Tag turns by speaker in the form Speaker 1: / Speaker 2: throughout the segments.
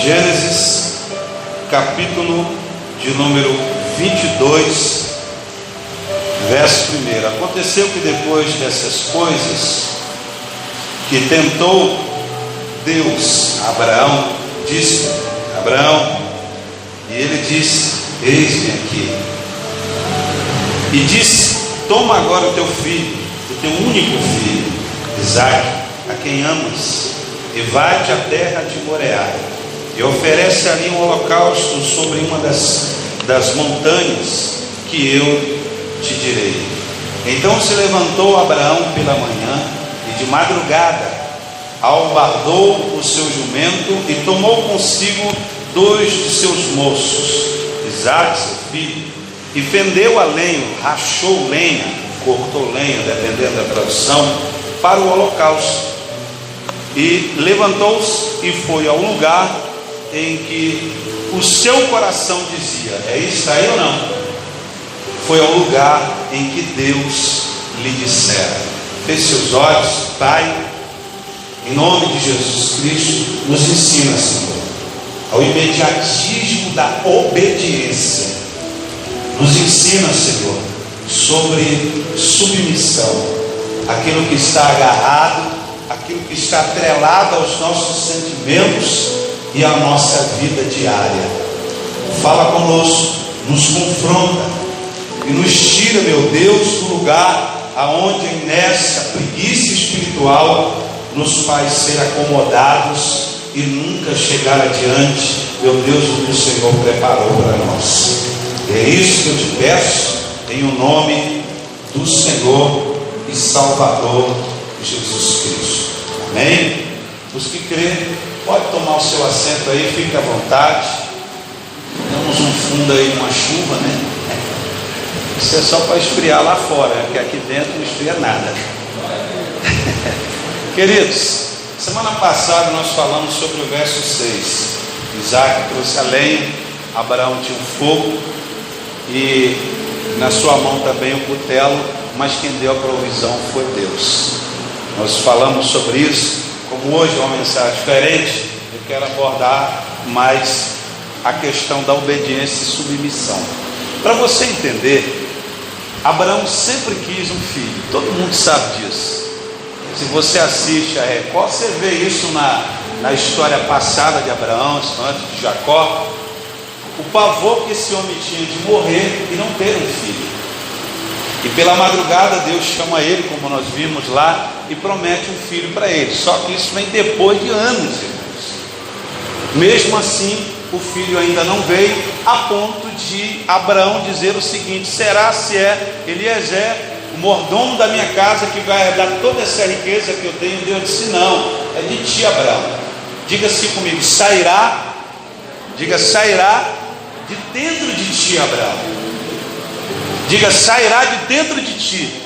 Speaker 1: Gênesis, capítulo de número 22, verso 1. Aconteceu que depois dessas coisas, que tentou Deus a Abraão, disse: Abraão, e ele disse: eis-me aqui. E disse: toma agora o teu filho, o teu único filho, Isaque, a quem amas, e vai-te à terra de Moriá, e oferece ali um holocausto sobre uma das montanhas que eu te direi. Então se levantou Abraão pela manhã, e de madrugada albardou o seu jumento, e tomou consigo 2 de seus moços, Isaque seu filho, e fendeu a lenha, rachou lenha, cortou lenha, dependendo da tradução, para o holocausto. E levantou-se e foi ao lugar em que o seu coração dizia: é isso aí ou não? Foi ao lugar em que Deus lhe dissera. Feche seus olhos. Pai, em nome de Jesus Cristo, nos ensina, Senhor, ao imediatismo da obediência. Nos ensina, Senhor, sobre submissão, aquilo que está agarrado, aquilo que está atrelado aos nossos sentimentos e à nossa vida diária. Fala conosco, nos confronta e nos tira, meu Deus, do lugar aonde nessa preguiça espiritual nos faz ser acomodados e nunca chegar adiante, meu Deus, o que o Senhor preparou para nós. É isso que eu te peço, em o nome do Senhor e Salvador Jesus Cristo. Amém? Os que crêem, pode tomar o seu assento aí, fique à vontade. Temos um fundo aí, uma chuva, né? Isso é só para esfriar lá fora, porque aqui dentro não esfria nada. Queridos, semana passada nós falamos sobre o verso 6. Isaque trouxe a lenha, Abraão tinha um fogo e na sua mão também o cutelo, mas quem deu a provisão foi Deus. Nós falamos sobre isso. Como hoje é uma mensagem diferente, eu quero abordar mais a questão da obediência e submissão. Para você entender, Abraão sempre quis um filho, todo mundo sabe disso. Se você assiste a Record, você vê isso na história passada de Abraão, antes de Jacó, o pavor que esse homem tinha de morrer e não ter um filho. E pela madrugada Deus chama ele, como nós vimos lá, e promete um filho para ele. Só que isso vem depois de anos, irmãos. Mesmo assim, o filho ainda não veio, a ponto de Abraão dizer o seguinte: será se é Eliezer, o mordomo da minha casa, que vai herdar toda essa riqueza que eu tenho? Deus disse: não, é de ti, Abraão. Diga assim comigo: sairá, diga, sairá de dentro de ti, Abraão. Diga: sairá de dentro de ti.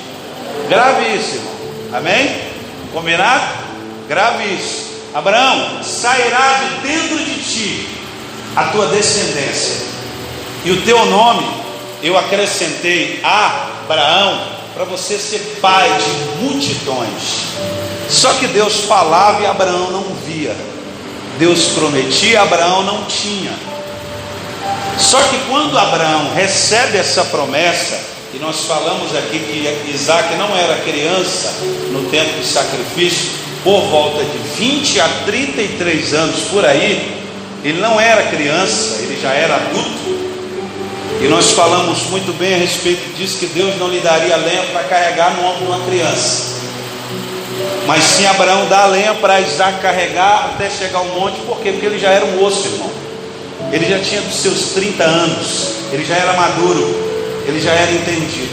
Speaker 1: Grave isso, irmão. Amém? Combinado? Grave isso. Abraão, sairá de dentro de ti a tua descendência, e o teu nome eu acrescentei a Abraão, para você ser pai de multidões. Só que Deus falava e Abraão não via. Deus prometia, Abraão não tinha. Só que quando Abraão recebe essa promessa, e nós falamos aqui que Isaque não era criança no tempo do sacrifício, por volta de 20 a 33 anos por aí, ele não era criança, ele já era adulto. E nós falamos muito bem a respeito disso, que Deus não lhe daria lenha para carregar no ombro de uma criança, mas sim Abraão dá a lenha para Isaque carregar até chegar ao monte. Por quê? Porque ele já era um moço, irmão. Ele já tinha dos seus 30 anos, ele já era maduro, ele já era entendido,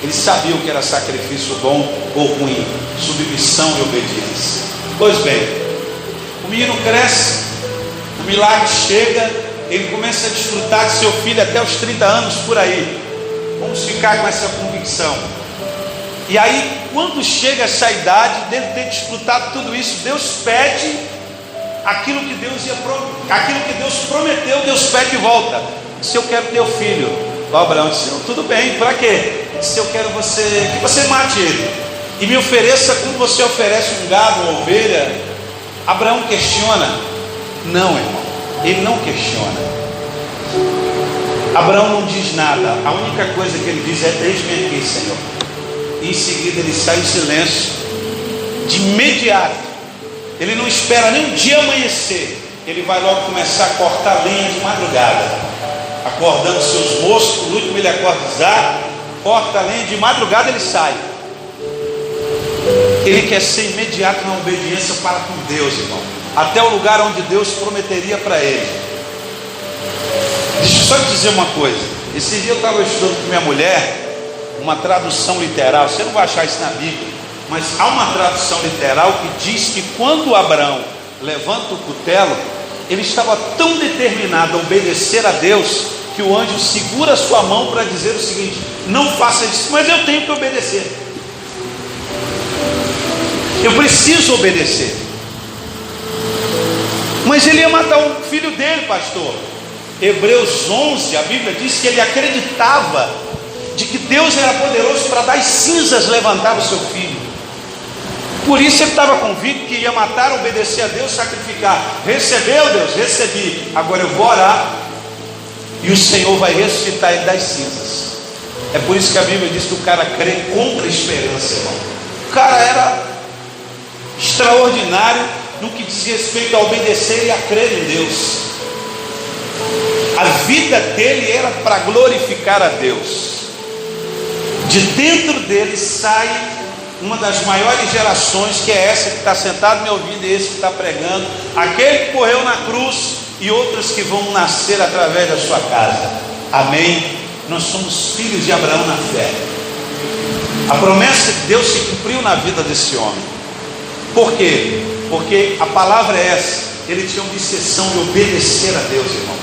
Speaker 1: ele sabia o que era sacrifício bom ou ruim, submissão e obediência. Pois bem, o menino cresce, o milagre chega, ele começa a desfrutar de seu filho até os 30 anos por aí. Vamos ficar com essa convicção. E aí, quando chega essa idade dele ter desfrutado tudo isso, Deus pede aquilo que Deus prometeu. Deus pede de volta. Se eu quero teu filho. O Abraão disse: tudo bem, para quê? Se eu quero que você mate ele e me ofereça como você oferece um gado, uma ovelha. Abraão questiona: não, irmão, Ele não questiona. Abraão não diz nada. A única coisa que ele diz é: eis-me aqui, Senhor. E em seguida ele sai em silêncio. De imediato. Ele não espera nem um dia amanhecer. Ele vai logo começar a cortar lenha de madrugada, acordando seus moços. Por último ele acorda Isaac, corta a lenha de madrugada, ele sai. Ele quer ser imediato na obediência para com Deus, irmão, até o lugar onde Deus prometeria para ele. Deixa eu só te dizer uma coisa. Esse dia eu estava estudando com minha mulher uma tradução literal. Você não vai achar isso na Bíblia, mas há uma tradução literal que diz que quando Abraão levanta o cutelo, ele estava tão determinado a obedecer a Deus, que o anjo segura a sua mão para dizer o seguinte: não faça isso. Mas eu tenho que obedecer, eu preciso obedecer. Mas ele ia matar o filho dele, pastor. Hebreus 11, a Bíblia diz que ele acreditava de que Deus era poderoso para das cinzas levantar o seu filho. Por isso ele estava convicto que ia matar, obedecer a Deus, sacrificar. Recebeu, Deus? Recebi. Agora eu vou orar e o Senhor vai ressuscitar ele das cinzas. É por isso que a Bíblia diz que o cara crê contra a esperança, irmão. O cara era extraordinário no que diz respeito a obedecer e a crer em Deus. A vida dele era para glorificar a Deus. De dentro dele sai uma das maiores gerações, que é essa que está sentado me ouvindo e esse que está pregando, aquele que correu na cruz e outros que vão nascer através da sua casa. Amém? Nós somos filhos de Abraão na fé. A promessa de Deus se cumpriu na vida desse homem. Por quê? Porque a palavra é essa: ele tinha obsessão de obedecer a Deus, irmão.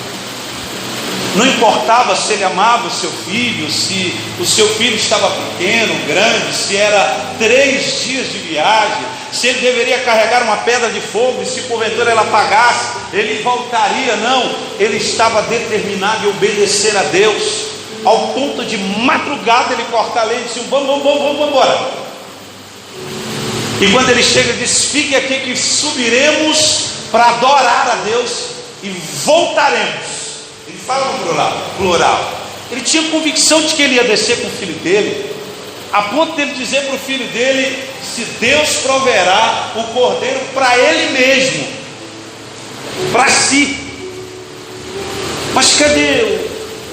Speaker 1: Não importava se ele amava o seu filho, se o seu filho estava pequeno, grande, se era 3 dias de viagem, se ele deveria carregar uma pedra de fogo, e se porventura ela apagasse, ele voltaria. Não, ele estava determinado em obedecer a Deus, ao ponto de madrugada ele cortar a lenha e disse: vamos embora. E quando ele chega, ele diz: fique aqui que subiremos para adorar a Deus e voltaremos. Ele fala no plural. Ele tinha convicção de que ele ia descer com o filho dele, a ponto de ele dizer para o filho dele: se Deus proverá o cordeiro para ele mesmo, para si. Mas cadê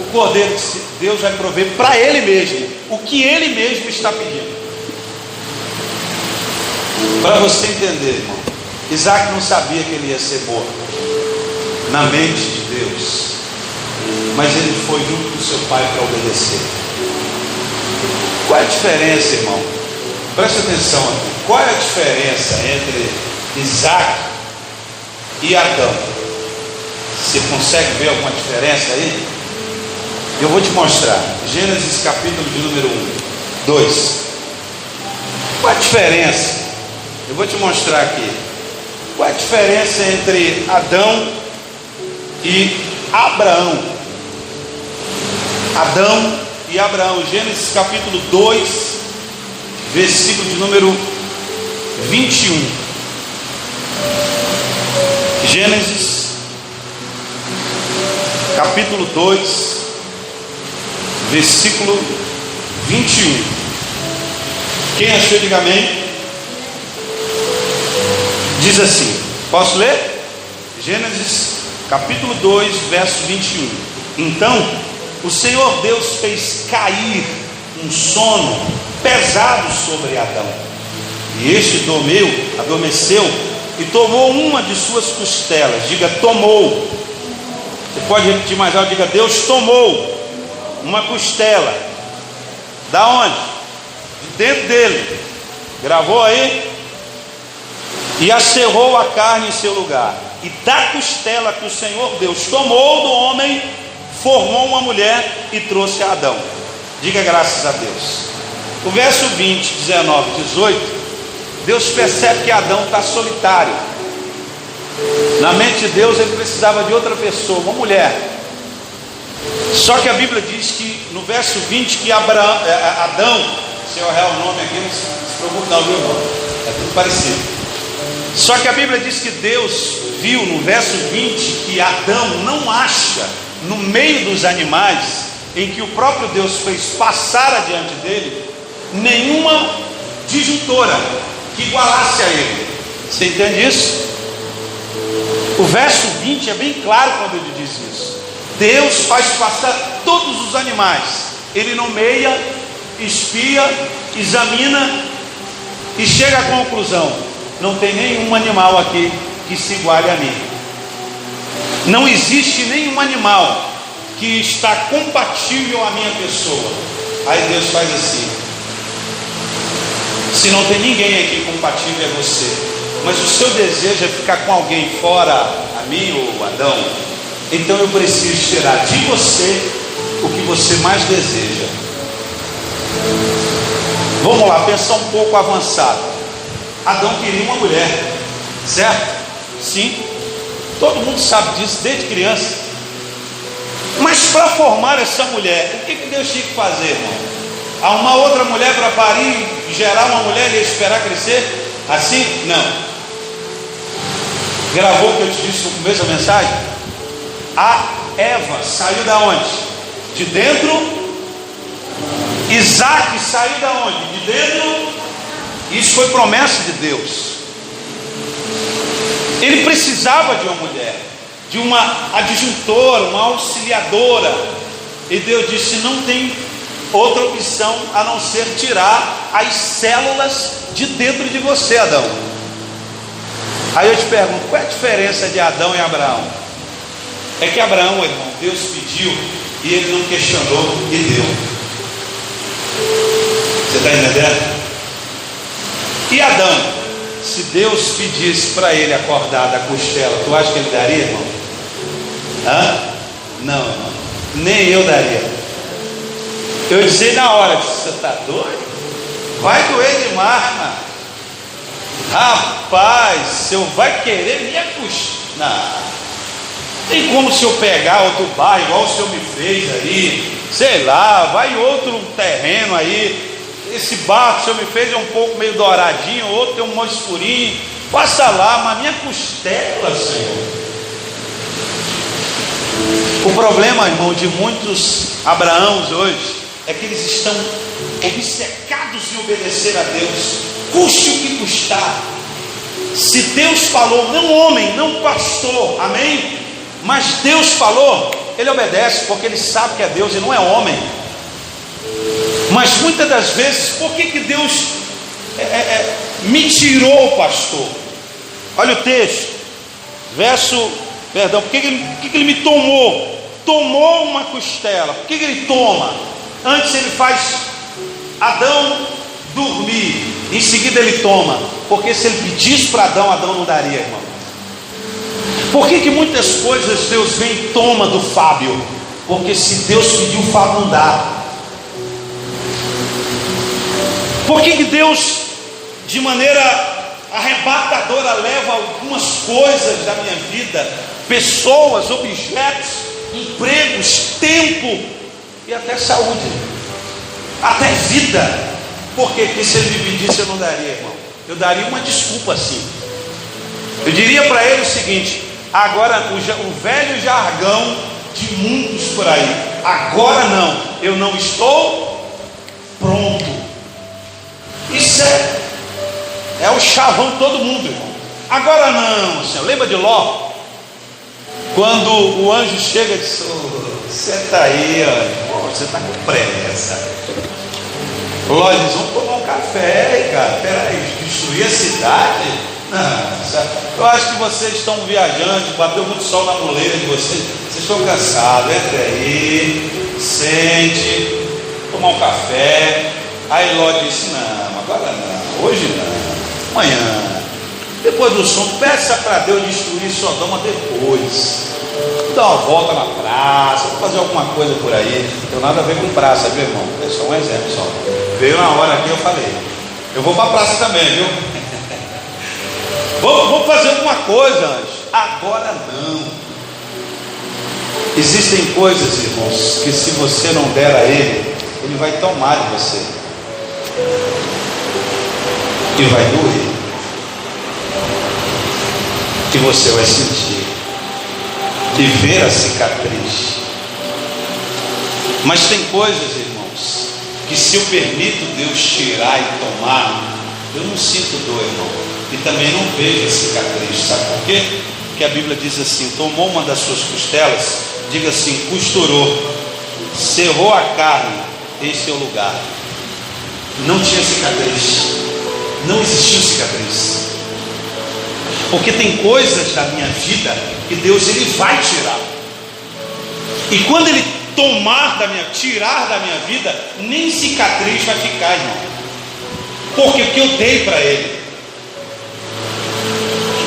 Speaker 1: o cordeiro que Deus vai prover para ele mesmo? O que ele mesmo está pedindo. Para você entender, irmão, Isaac não sabia que ele ia ser morto na mente de Deus, mas ele foi junto com seu pai para obedecer. Qual é a diferença, irmão? Preste atenção aqui. Qual é a diferença entre Isaac e Adão? Você consegue ver alguma diferença aí? Eu vou te mostrar. Gênesis capítulo de número 2. Qual é a diferença? Eu vou te mostrar aqui. Qual é a diferença entre Adão e Abraão? Adão e Abraão. Gênesis capítulo 2, versículo de número 21. Gênesis capítulo 2, versículo 21. Quem achou, diga amém. Diz assim, posso ler? Gênesis capítulo 2, verso 21. Então o Senhor Deus fez cair um sono pesado sobre Adão, e este adormeceu e tomou uma de suas costelas. Diga: tomou. Você pode repetir mais alto, diga: Deus tomou uma costela. Da onde? De dentro dele. Gravou aí? E acerrou a carne em seu lugar, e da costela que o Senhor Deus tomou do homem, formou uma mulher e trouxe a Adão. Diga graças a Deus. O verso 20, 19, 18, Deus percebe que Adão está solitário. Na mente de Deus ele precisava de outra pessoa, uma mulher. Só que a Bíblia diz que no verso 20 que Adão, se eu errar o nome aqui, não se preocupe não, viu irmão? É tudo parecido. Só que a Bíblia diz que Deus viu no verso 20 que Adão não acha no meio dos animais em que o próprio Deus fez passar adiante dele nenhuma disjuntora que igualasse a ele. Você entende isso? O verso 20 é bem claro quando ele diz isso. Deus faz passar todos os animais, ele nomeia, espia, examina e chega à conclusão: não tem nenhum animal aqui que se iguale a mim. Não existe nenhum animal que está compatível à minha pessoa. Aí Deus faz assim: se não tem ninguém aqui compatível é você, mas o seu desejo é ficar com alguém fora a mim ou Adão, então eu preciso tirar de você o que você mais deseja. Vamos lá, pensar um pouco avançado. Adão queria uma mulher, certo? Sim, todo mundo sabe disso desde criança. Mas para formar essa mulher, o que Deus tinha que fazer, irmão? Arrumar outra mulher para parir, gerar uma mulher e esperar crescer? Assim? Não. Gravou o que eu te disse no começo da mensagem? A Eva saiu da onde? De dentro. Isaac saiu da onde? De dentro. Isso foi promessa de Deus. Ele precisava de uma mulher, de uma adjuntora, uma auxiliadora. E Deus disse: não tem outra opção a não ser tirar as células de dentro de você, Adão. Aí eu te pergunto, qual é a diferença de Adão e Abraão? É que Abraão, irmão, Deus pediu e ele não questionou e deu. Você está entendendo? E Adão, se Deus pedisse para ele acordar da costela, tu acha que ele daria, irmão? Não, irmão, nem eu daria. Eu disse na hora: você está doido? Vai doer demais, mano. Rapaz, o senhor vai querer minha costela? Não tem como se eu pegar outro bar igual o senhor me fez aí, sei lá, vai outro terreno aí. Esse barro que o senhor me fez é um pouco meio douradinho, outro tem um monte escurinho. Passa lá, mas minha costela, Senhor. O problema, irmão, de muitos Abraãos hoje é que eles estão obcecados em obedecer a Deus, custe o que custar. Se Deus falou, não homem, não pastor, amém? Mas Deus falou, ele obedece, porque ele sabe que é Deus e não é homem. Mas muitas das vezes, por que Deus me tirou, pastor? Olha o texto, por que ele me tomou? Tomou uma costela. Por que ele toma? Antes ele faz Adão dormir, em seguida ele toma, porque se ele pedisse para Adão, Adão não daria, irmão. Por que muitas coisas Deus vem e toma do Fábio? Porque se Deus pediu, o Fábio não dá. Por que Deus, de maneira arrebatadora, leva algumas coisas da minha vida, pessoas, objetos, empregos, tempo e até saúde, até vida? Porque se ele me pedisse, eu não daria, irmão. Eu daria uma desculpa assim. Eu diria para ele o seguinte: agora o velho jargão de muitos por aí, agora não, eu não estou pronto. Isso é o chavão de todo mundo, irmão. Agora não, Senhor. Lembra de Ló? Quando o anjo chega e diz: senta aí, ó, você está com pressa. Ló diz: vamos tomar um café, cara. Peraí, destruir a cidade? Não, eu acho que vocês estão viajando, bateu muito sol na moleira de vocês estão cansados. Entre aí, sente, tomar um café. Aí Ló disse: não, agora não, hoje não, amanhã, depois do som, peça para Deus destruir Sodoma depois. Vou dar uma volta na praça, vou fazer alguma coisa por aí. Não tem nada a ver com praça, viu, irmão? É só um exemplo só. Veio na hora aqui, eu falei: eu vou para a praça também, viu? Vamos fazer alguma coisa antes. Agora não. Existem coisas, irmãos, que se você não der a Ele, Ele vai tomar de você. E vai doer. que você vai sentir e ver a cicatriz. Mas tem coisas, irmãos, que se eu permito Deus tirar e tomar, eu não sinto dor, irmão, e também não vejo a cicatriz. Sabe por quê? Porque a Bíblia diz assim: tomou uma das suas costelas, diga assim, costurou, cerrou a carne, esse é o lugar. Não tinha cicatriz, não existiu cicatriz. Porque tem coisas da minha vida que Deus ele vai tirar. E quando ele tirar da minha vida, nem cicatriz vai ficar, irmão. Porque o que eu dei para ele.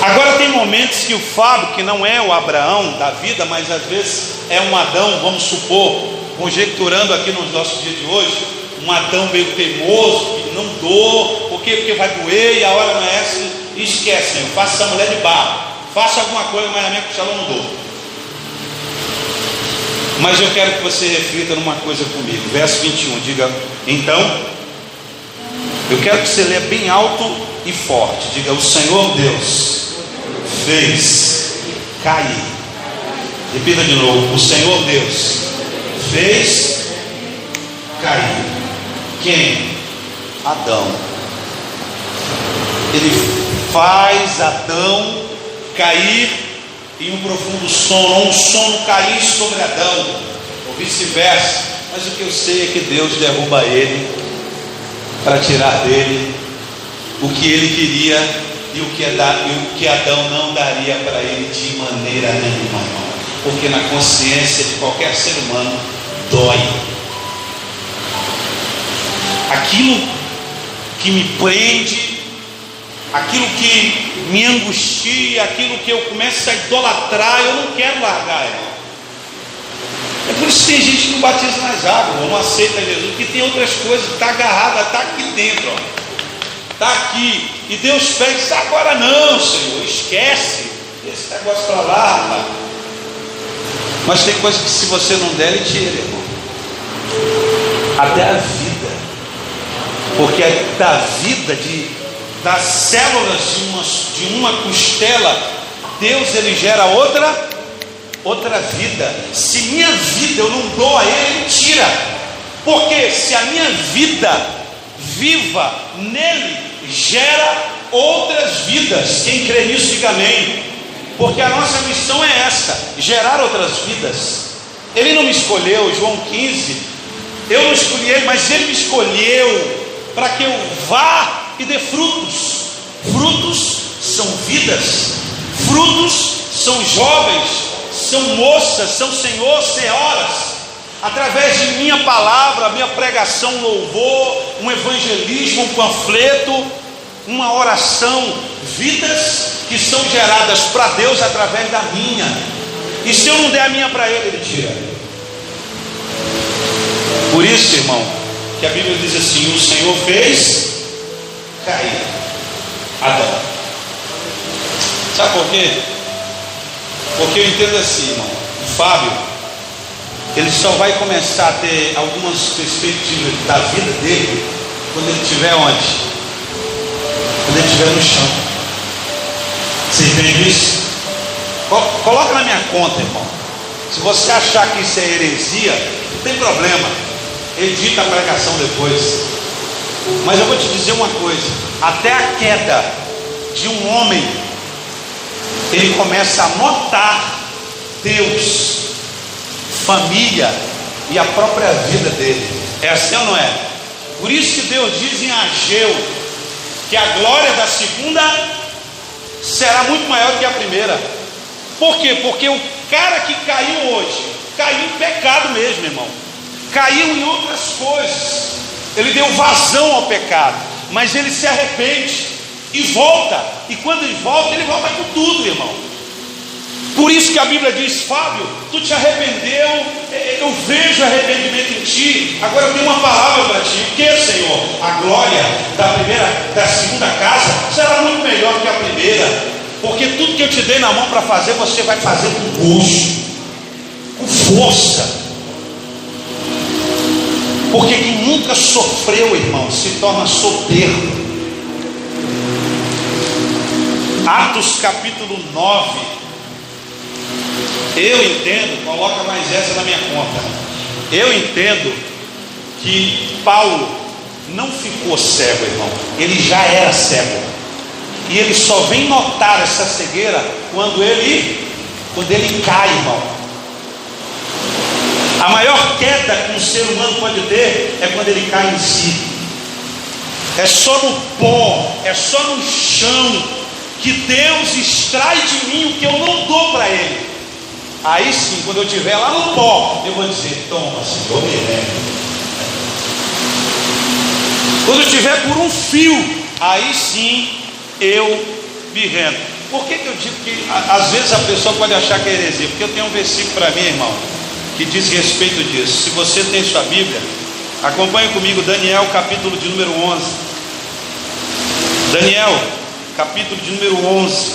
Speaker 1: Agora tem momentos que o Fábio, que não é o Abraão da vida, mas às vezes é um Adão, vamos supor, conjecturando aqui nos nossos dias de hoje, um Adão meio teimoso, que não dou, porque vai doer e a hora não é essa, e esquece, Senhor, faça essa mulher de barro, faça alguma coisa, mas a minha costela não dou. Mas eu quero que você reflita numa coisa comigo, verso 21, diga, então, eu quero que você leia bem alto e forte, diga, o Senhor Deus fez cair, repita de novo, o Senhor Deus fez cair, quem? Adão. Ele faz Adão cair em um profundo sono, ou um sono cair sobre Adão, ou vice-versa. Mas o que eu sei é que Deus derruba ele para tirar dele o que ele queria e o que Adão não daria para ele de maneira nenhuma, irmão. Porque na consciência de qualquer ser humano dói. Aquilo que me prende, aquilo que me angustia, aquilo que eu começo a idolatrar, eu não quero largar, irmão. É por isso que tem gente que não batiza nas águas, ou não aceita Jesus, porque tem outras coisas que está agarrada, está aqui dentro, está aqui, e Deus pede, agora não, Senhor, esquece esse negócio para lá, rapaz. Mas tem coisas que se você não der, ele tira, irmão. Até a vida, porque da vida, das células de uma costela, Deus ele gera outra vida. Se minha vida eu não dou a ele, ele tira. Porque se a minha vida viva nele gera outras vidas. Quem crê nisso, diga amém. Porque a nossa missão é essa, gerar outras vidas. Ele não me escolheu, João 15, eu não escolhi ele, mas ele me escolheu para que eu vá e dê frutos. Frutos são vidas, frutos são jovens, são moças, são senhores, senhoras. Através de minha palavra, minha pregação, um louvor, um evangelismo, um panfleto, uma oração, vidas que são geradas para Deus através da minha. E se eu não der a minha para ele, ele tira. Por isso, irmão, que a Bíblia diz assim: o Senhor fez cair Adão. Sabe por quê? Porque eu entendo assim, irmão, o Fábio, ele só vai começar a ter algumas perspectivas da vida dele quando ele estiver onde? Quando ele estiver no chão. Você entende isso? Coloca na minha conta, irmão. Se você achar que isso é heresia, não tem problema, edita a pregação depois. Mas eu vou te dizer uma coisa: até a queda de um homem, ele começa a notar Deus, família e a própria vida dele. É assim ou não é? Por isso que Deus diz em Ageu que a glória da segunda será muito maior que a primeira. Por quê? Porque o cara que caiu hoje, caiu em pecado mesmo, irmão. Caiu em outras coisas. Ele deu vazão ao pecado, mas ele se arrepende e volta. E quando ele volta com tudo, irmão. Por isso que a Bíblia diz: Fábio, tu te arrependeu, eu vejo arrependimento em ti. Agora eu tenho uma palavra para ti. O que, Senhor? A glória da segunda casa será muito melhor que a primeira. Porque tudo que eu te dei na mão para fazer, você vai fazer com gosto, com força. Porque quem nunca sofreu, irmão, se torna soberbo. Atos capítulo 9. Eu entendo, coloca mais essa na minha conta. Eu entendo que Paulo não ficou cego, irmão. Ele já era cego. E ele só vem notar essa cegueira quando ele cai, irmão. A maior queda que um ser humano pode ter é quando ele cai em si. É só no pó, é só no chão que Deus extrai de mim o que eu não dou para Ele. Aí sim, quando eu estiver lá no pó, eu vou dizer: toma, Senhor, me rendo. Quando eu estiver por um fio, aí sim eu me rendo. Por que eu digo que às vezes a pessoa pode achar que é heresia? Porque eu tenho um versículo para mim, irmão, que diz respeito disso. Se você tem sua Bíblia, acompanhe comigo Daniel capítulo de número 11. Daniel capítulo de número 11,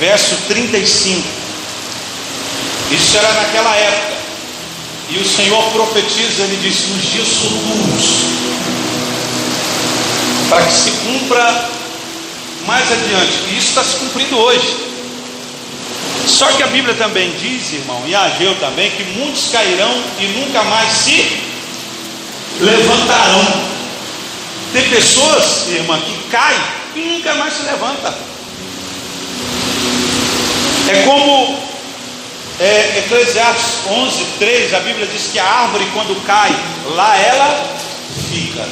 Speaker 1: verso 35. Isso era naquela época, e o Senhor profetiza, ele diz: nos dias futuros, para que se cumpra mais adiante. E isso está se cumprindo hoje. Só que a Bíblia também diz, irmão, e Ageu também, que muitos cairão e nunca mais se levantarão. Tem pessoas, irmã, que caem e nunca mais se levanta. É como Eclesiastes 11:3, a Bíblia diz que a árvore, quando cai, lá ela fica.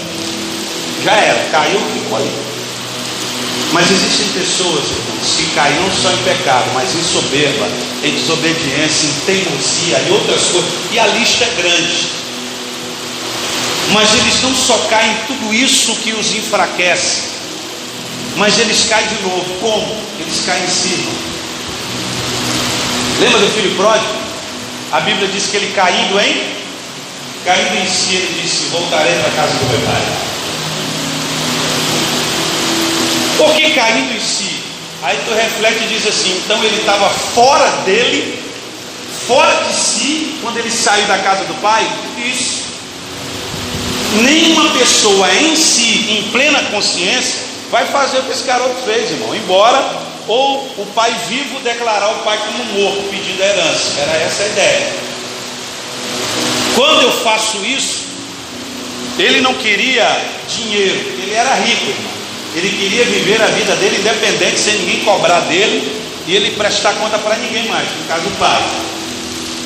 Speaker 1: Já era, caiu, ficou ali. Mas existem pessoas, irmãos, que caem não só em pecado, mas em soberba, em desobediência, em teimosia e outras coisas, e a lista é grande. Mas eles não só caem em tudo isso que os enfraquece, mas eles caem de novo. Como? Eles caem em si. Lembra do filho pródigo? A Bíblia diz que ele caindo em si, ele disse: voltarei para a casa do meu pai. Por que caindo em si? Aí tu reflete e diz assim: então ele estava fora dele, fora de si, quando ele saiu da casa do pai? Isso. Nenhuma pessoa em si, em plena consciência, vai fazer o que esse garoto fez, irmão. Embora ou o pai vivo declarar o pai como morto, pedindo a herança. Era essa a ideia. Quando eu faço isso, ele não queria dinheiro, ele era rico, irmão. Ele queria viver a vida dele independente, sem ninguém cobrar dele, e ele prestar conta para ninguém mais, no caso do pai.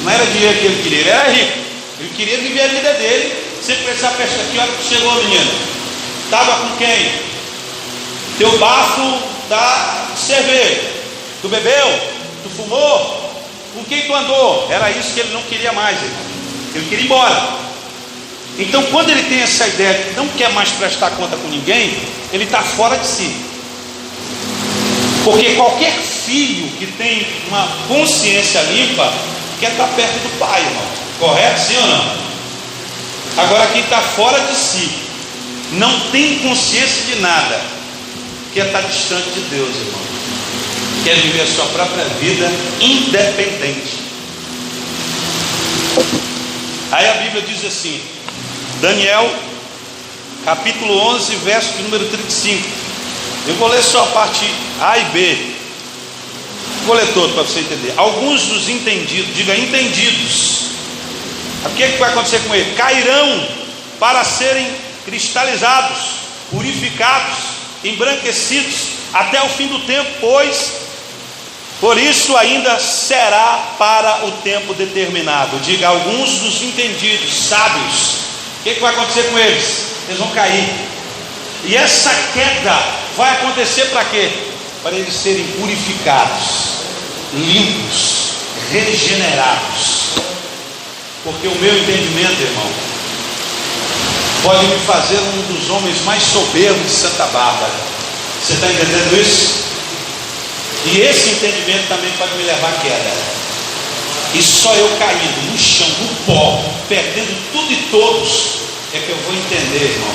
Speaker 1: Não era dinheiro que ele queria, ele era rico. Ele queria viver a vida dele, sem precisar prestar. Que hora que chegou, menino? Estava com quem? Teu bafo da cerveja. Tu bebeu? Tu fumou? Com quem tu andou? Era isso que ele não queria mais, irmão. Ele queria ir embora. Então, quando ele tem essa ideia de que não quer mais prestar conta com ninguém, ele está fora de si. Porque qualquer filho que tem uma consciência limpa quer estar perto do pai, irmão. Correto, sim ou não? Agora, quem está fora de si, não tem consciência de nada, quer estar distante de Deus, irmão. Quer viver a sua própria vida independente. Aí a Bíblia diz assim, Daniel capítulo 11, verso de número 35. Eu vou ler só a parte A e B. Vou ler todo para você entender. Alguns dos entendidos, diga entendidos. O que vai acontecer com ele? Cairão para serem cristalizados, purificados, embranquecidos até o fim do tempo, pois por isso ainda será para o tempo determinado. Diga, alguns dos entendidos, sábios. O que vai acontecer com eles? Eles vão cair. E essa queda vai acontecer para quê? Para eles serem purificados, limpos, regenerados. Porque o meu entendimento, irmão, pode me fazer um dos homens mais soberbos de Santa Bárbara. Você está entendendo isso? E esse entendimento também pode me levar à queda. E só eu caindo no chão, no pó, perdendo tudo e todos, é que eu vou entender, irmão,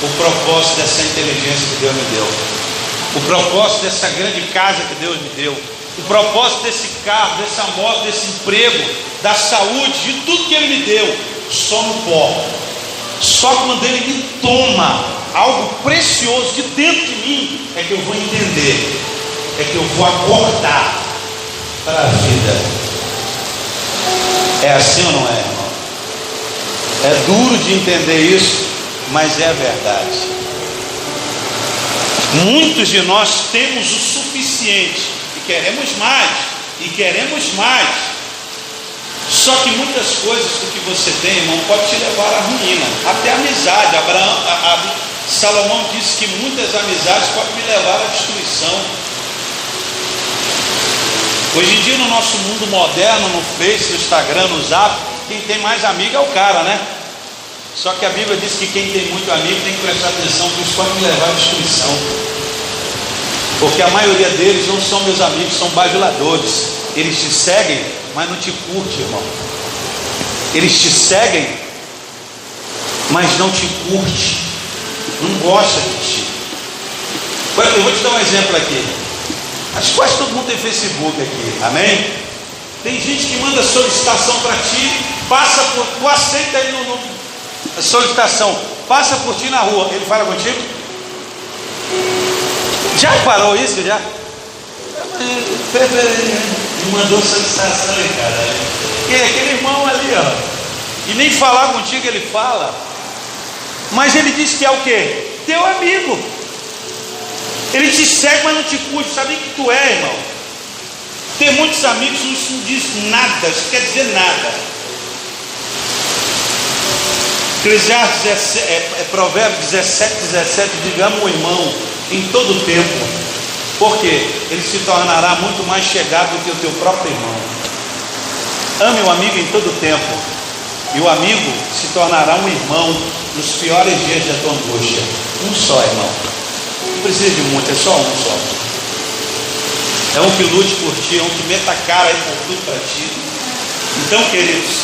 Speaker 1: o propósito dessa inteligência que Deus me deu, o propósito dessa grande casa que Deus me deu, o propósito desse carro, dessa moto, desse emprego, da saúde, de tudo que Ele me deu. Só no pó. Só quando Ele me toma algo precioso de dentro de mim, é que eu vou entender é que eu vou acordar para a vida. É assim ou não é, irmão? É duro de entender isso, mas é a verdade. Muitos de nós temos o suficiente e queremos mais, e queremos mais. Só que muitas coisas do que você tem, irmão, pode te levar à ruína, até a amizade. Salomão disse que muitas amizades podem me levar à destruição. Hoje em dia, no nosso mundo moderno, no Face, no Instagram, no Zap, quem tem mais amigo é o cara, né? Só que a Bíblia diz que quem tem muito amigo tem que prestar atenção, porque isso pode me levar à destruição. Porque a maioria deles não são meus amigos, são bajuladores. Eles te seguem, mas não te curtem, irmão. Eles te seguem, mas não te curtem, não gosta de ti. Eu vou te dar um exemplo aqui. Acho que quase todo mundo tem Facebook aqui, amém? Tem gente que manda solicitação para ti, passa por, tu aceita aí a solicitação, passa por ti na rua, ele fala contigo? Já parou isso já? Me mandou solicitação aí, cara. E aquele irmão ali, ó, e nem falar contigo ele fala, mas ele diz que é o quê? Teu amigo. Ele te segue, mas não te curte. Sabe o que tu é, irmão? Ter muitos amigos não diz nada, isso quer dizer nada. Eclesiastes Provérbios 17, diga: ama o irmão em todo o tempo, porque ele se tornará muito mais chegado do que o teu próprio irmão. Ame o amigo em todo o tempo, e o amigo se tornará um irmão nos piores dias da tua angústia. Um só, irmão. Não precisa de muito, é só um só. É um que lute por ti, é um que meta a cara aí por tudo para ti. Então, queridos,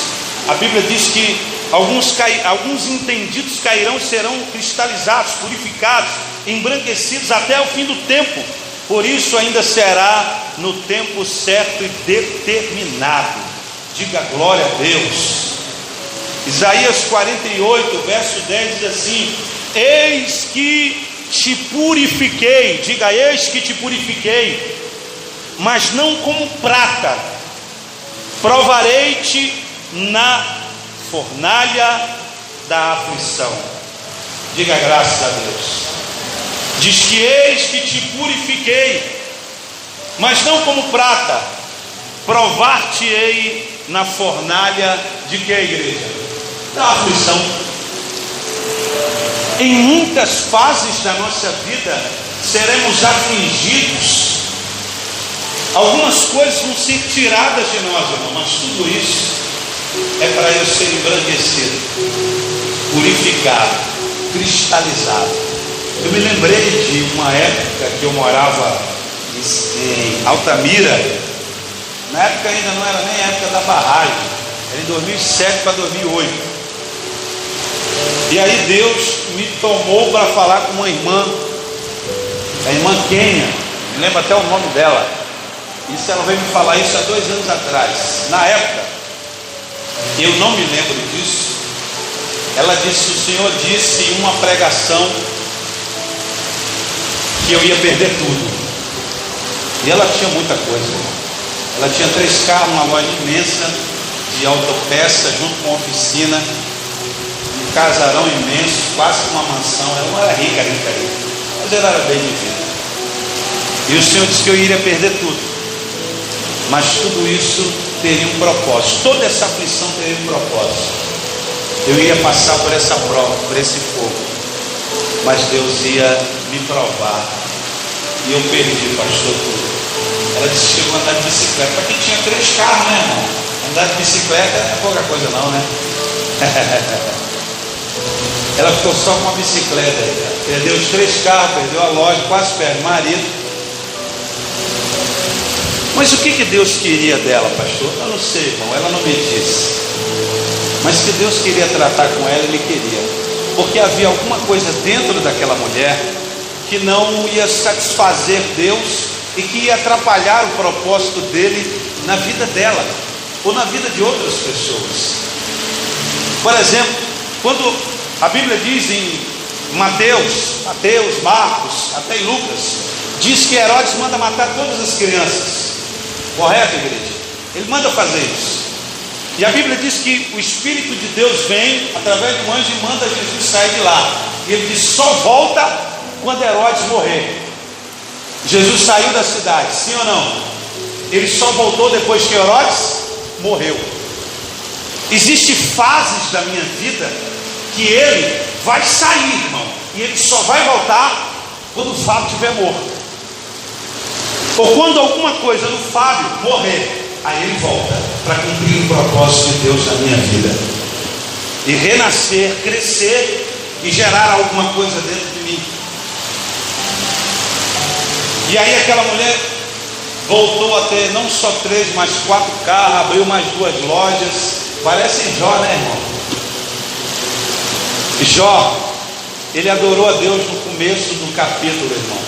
Speaker 1: a Bíblia diz que alguns entendidos cairão e serão cristalizados, purificados, embranquecidos até o fim do tempo. Por isso ainda será no tempo certo e determinado. Diga glória a Deus. Isaías 48, verso 10 diz assim: eis que te purifiquei, diga, eis que te purifiquei, mas não como prata, provarei-te na fornalha da aflição. Diga graças a Deus. Diz que eis que te purifiquei, mas não como prata, provar-te-ei na fornalha de que, igreja? Da aflição. Em muitas fases da nossa vida seremos afligidos. Algumas coisas vão ser tiradas de nós, irmão, mas tudo isso é para eu ser embranquecido, purificado, cristalizado. Eu me lembrei de uma época que eu morava em Altamira. Na época ainda não era nem a época da barragem, era em 2007 para 2008. E aí Deus me tomou para falar com uma irmã, a irmã Kênia, me lembro até o nome dela. Isso, ela veio me falar isso há 2 anos atrás. Na época, eu não me lembro disso. Ela disse: o Senhor disse em uma pregação que eu ia perder tudo. E ela tinha muita coisa. Ela tinha 3 carros, uma loja imensa de autopeça, junto com uma oficina, um casarão imenso, quase uma mansão. Ela não era rica, mas ela era bem de vida. E o Senhor disse que eu iria perder tudo, mas tudo isso teria um propósito. Toda essa aflição teria um propósito. Eu ia passar por essa prova, por esse fogo, mas Deus ia me provar. E eu perdi, pastor, tudo. Ela disse que eu ia andar de bicicleta. Para quem tinha 3 carros, né, irmão? Andar de bicicleta não é pouca coisa não, né? Ela ficou só com uma bicicleta aí, perdeu os 3 carros, perdeu a loja, quase perde o marido. Mas o que Deus queria dela, pastor? Eu não sei, irmão, ela não me disse. Mas que Deus queria tratar com ela, Ele queria. Porque havia alguma coisa dentro daquela mulher que não ia satisfazer Deus e que ia atrapalhar o propósito dele na vida dela ou na vida de outras pessoas. Por exemplo, quando a Bíblia diz em Mateus, Marcos, até em Lucas, diz que Herodes manda matar todas as crianças. Correto, igreja? Ele manda fazer isso. E a Bíblia diz que o Espírito de Deus vem através de um anjo e manda Jesus sair de lá. E ele diz: só volta quando Herodes morrer. Jesus saiu da cidade, sim ou não? Ele só voltou depois que Herodes morreu. Existem fases da minha vida que ele vai sair, irmão, e ele só vai voltar quando o Fábio estiver morto, ou quando alguma coisa no Fábio morrer. Aí ele volta para cumprir o propósito de Deus na minha vida e renascer, crescer e gerar alguma coisa dentro de mim. E aí aquela mulher voltou a ter não só 3, mas 4 carros, abriu mais 2 lojas. Parece Jó, né, irmão? Jó, ele adorou a Deus no começo do capítulo, irmão,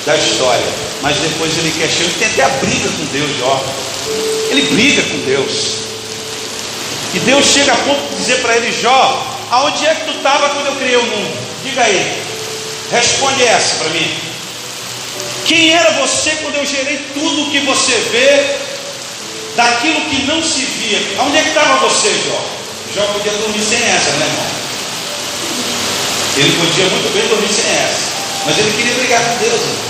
Speaker 1: da história, mas depois ele questionou. Ele tem até a briga com Deus, Jó. Ele briga com Deus, e Deus chega a ponto de dizer para ele: Jó, aonde é que tu estava quando eu criei o mundo? Diga aí, responde essa para mim. Quem era você quando eu gerei tudo que você vê, daquilo que não se via? Aonde é que estava você, Jó? Jó podia dormir sem essa, né, irmão? Ele podia muito bem dormir sem essa, mas ele queria brigar com Deus, irmão.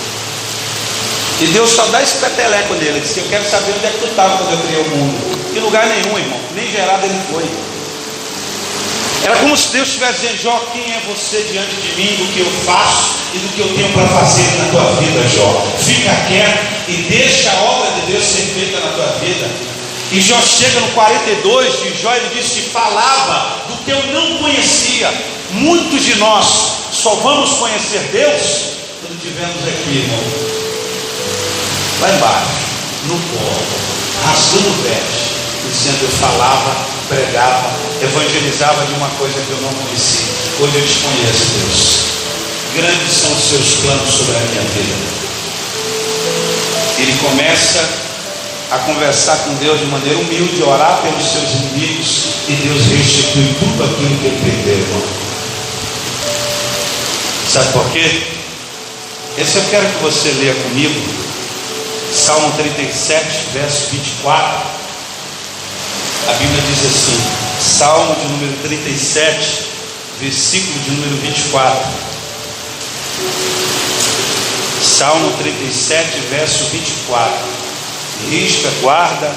Speaker 1: E Deus só dá esse peteleco nele. Ele disse: eu quero saber onde é que tu estava quando eu criei o mundo. Em lugar nenhum, irmão, nem gerado ele foi. Era como se Deus estivesse dizendo: Jó, quem é você diante de mim, do que eu faço e do que eu tenho para fazer na tua vida, Jó? Fica quieto e deixa a obra de Deus ser feita na tua vida. E Jó chega no 42 de Jó, ele diz que falava do que eu não conhecia. Muitos de nós só vamos conhecer Deus quando estivermos aqui, irmão, lá embaixo, no pó, rasgando o veste, dizendo: eu falava, pregava, evangelizava de uma coisa que eu não conhecia. Hoje eu te conheço, Deus. Grandes são os seus planos sobre a minha vida. Ele começa a conversar com Deus de maneira humilde, orar pelos seus inimigos, e Deus restitui tudo aquilo que ele perdeu, irmão. Sabe por quê? Esse eu quero que você leia comigo, Salmo 37, verso 24. A Bíblia diz assim, Salmo de número 37, versículo de número 24. Salmo 37, verso 24. Risca, guarda,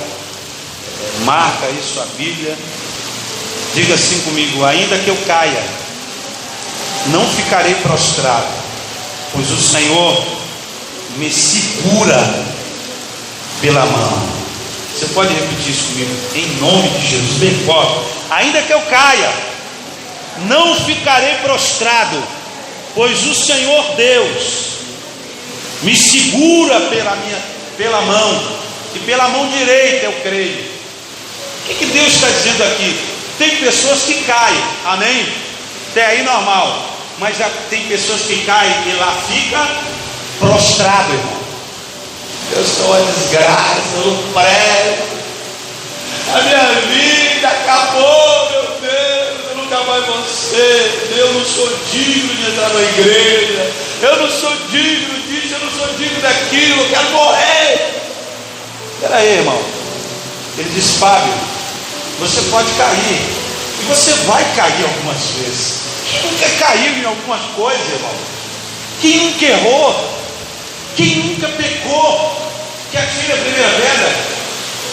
Speaker 1: marca aí sua Bíblia. Diga assim comigo: ainda que eu caia, não ficarei prostrado, pois o Senhor me segura pela mão. Você pode repetir isso comigo? Em nome de Jesus, bem forte. Ainda que eu caia, não ficarei prostrado, pois o Senhor Deus me segura pela mão, e pela mão direita eu creio. O que Deus está dizendo aqui? Tem pessoas que caem, amém? Até aí normal, mas já tem pessoas que caem e lá fica prostrado, irmão. Eu sou uma desgraça, eu não presto, a minha vida acabou, meu Deus, eu nunca mais vou ser, eu não sou digno de entrar na igreja, eu não sou digno disso, eu não sou digno daquilo, eu quero morrer. Espera aí, irmão. Ele diz: Fábio, você pode cair, e você vai cair algumas vezes. Quem nunca caiu em algumas coisas, irmão? Quem nunca errou? Quem nunca pecou? Que atire a primeira pedra.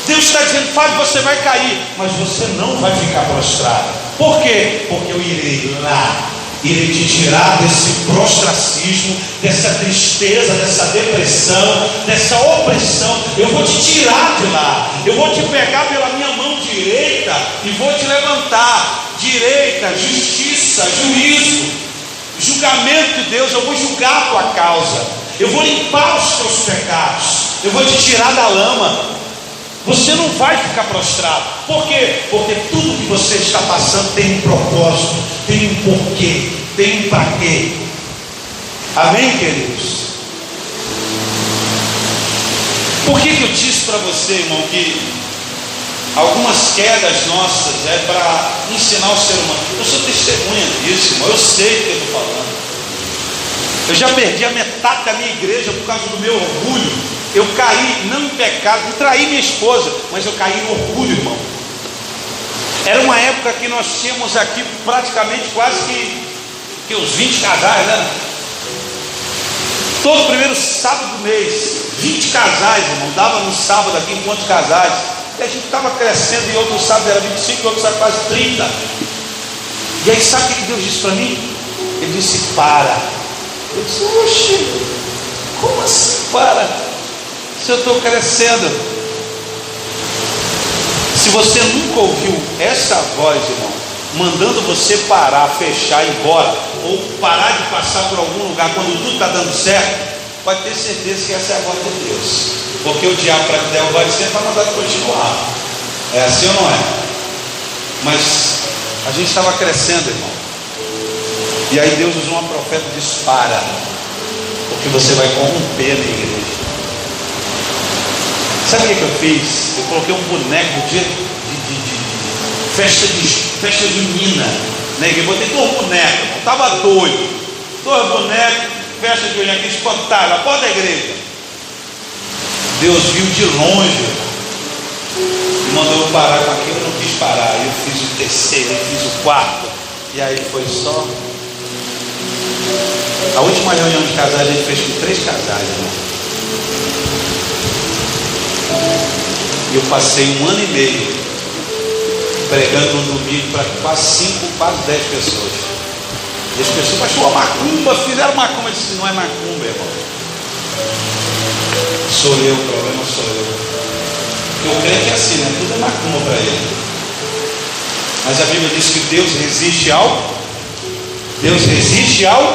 Speaker 1: Deus está dizendo: Fábio, você vai cair, mas você não vai ficar prostrado. Por quê? Porque eu irei lá, irei te tirar desse prostracismo, dessa tristeza, dessa depressão, dessa opressão. Eu vou te tirar de lá, eu vou te pegar pela minha mão direita e vou te levantar. Direita, justiça, juízo, julgamento de Deus. Eu vou julgar a tua causa, eu vou limpar os teus pecados, eu vou te tirar da lama. Você não vai ficar prostrado. Por quê? Porque tudo que você está passando tem um propósito, tem um porquê, tem um para quê. Amém, queridos? Por que eu disse para você, irmão, que algumas quedas nossas é para ensinar o ser humano? Eu sou testemunha disso, irmão. Eu sei o que eu estou falando. Eu já perdi a metade da minha igreja por causa do meu orgulho. Eu caí, não em pecado, não traí minha esposa, mas eu caí no orgulho, irmão. Era uma época que nós tínhamos aqui praticamente quase que uns 20 casais, né? Todo primeiro sábado do mês, 20 casais, irmão. Dava no sábado aqui em quantos casais? E a gente estava crescendo, e outro sábado era 25, e outro sábado quase 30. E aí sabe o que Deus disse para mim? Ele disse: para. Eu disse: oxe, como assim para? Se eu estou crescendo. Se você nunca ouviu essa voz, irmão, mandando você parar, fechar, ir embora, ou parar de passar por algum lugar quando tudo está dando certo, pode ter certeza que essa é a voz de Deus. Porque o diabo, para que derrubar você, vai mandar continuar. É assim ou não é? Mas a gente estava crescendo, irmão. E aí Deus usou uma profeta e disse: para, porque você vai corromper a minha igreja. Sabe o que eu fiz? Eu coloquei um boneco de festa junina na igreja. Botei 2 bonecos, eu estava doido. 2 bonecos, festa junina, que espantalho, a porta da igreja. Deus viu de longe e mandou eu parar com aquilo. Eu não quis parar. Eu fiz o terceiro, eu fiz o 4, e aí foi só. A última reunião de casais a gente fez com 3 casais, irmão. E eu passei 1 ano e meio pregando no domingo para quase 5, quase 10 pessoas. E as pessoas: mas sua macumba, fizeram macumba. Eu disse: não é macumba, irmão. Sou eu, o problema sou eu. Porque eu creio que é assim, né? Tudo é macumba para ele. Mas a Bíblia diz que Deus resiste ao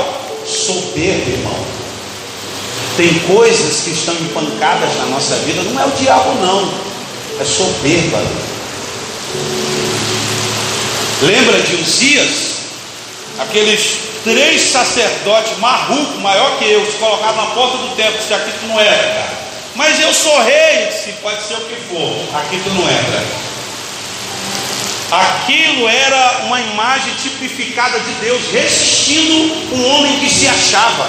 Speaker 1: soberbo, irmão. Tem coisas que estão empancadas na nossa vida, não é o diabo não, é soberba. Lembra de Uzias? Aqueles 3 sacerdotes marrucos, maior que eu, se colocaram na porta do templo: se aqui tu não entra, cara. Mas eu sou rei. Se pode ser o que for, aqui tu não entra. Aquilo era uma imagem tipificada de Deus resistindo um homem que se achava.